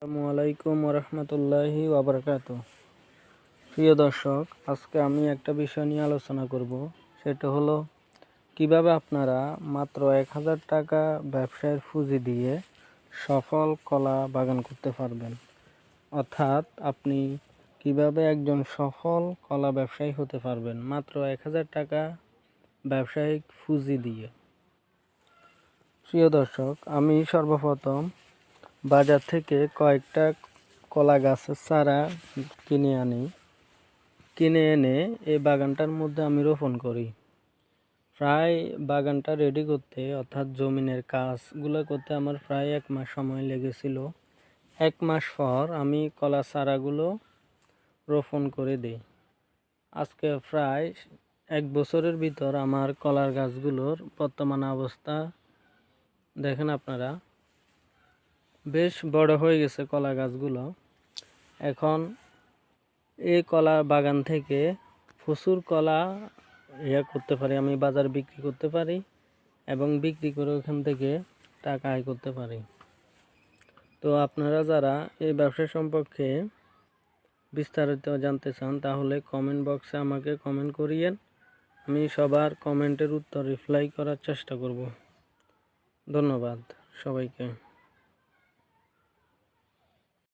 আসসালামু আলাইকুম ওরহমতুল্লাহি ওয়াবারাকাতু। প্রিয় দর্শক, আজকে আমি একটা বিষয় নিয়ে আলোচনা করব। সেটা হলো কিভাবে আপনারা মাত্র 1000 টাকা ব্যবসায়ের পুঁজি দিয়ে সফল কলা বাগান করতে পারবেন। অর্থাৎ আপনি কিভাবে একজন সফল কলা ব্যবসায়ী হতে পারবেন মাত্র 1000 টাকা ব্যবসায়িক পুঁজি দিয়ে। প্রিয় দর্শক, আমি সর্বপ্রথম বাজার থেকে কয়েকটা কলা গাছের চারা কিনে এনে এই বাগানটার মধ্যে আমি রোপণ করি। প্রায় বাগানটা রেডি করতে অর্থাৎ জমিনের কাজগুলো করতে আমার প্রায় 1 মাস সময় লেগেছিল। 1 মাস পর আমি কলা চারাগুলো রোপণ করে দিই। আজকে প্রায় 1 বছরের ভিতর আমার কলার গাছগুলোর বর্তমান অবস্থা দেখেন আপনারা, বেশ বড় হয়ে গেছে কলা গাছগুলো। এখন এই কলা বাগান থেকে প্রচুর কলা করতে পারি, আমি বাজারে বিক্রি করতে পারি এবং বিক্রি করে ওখান থেকে টাকা আয় করতে পারি। তো আপনারা যারা এই ব্যবসা সম্পর্কে বিস্তারিত জানতে চান তাহলে কমেন্ট বক্সে আমাকে কমেন্ট করিয়েন। আমি সবার কমেন্টের উত্তর রিপ্লাই করার চেষ্টা করব। ধন্যবাদ সবাইকে।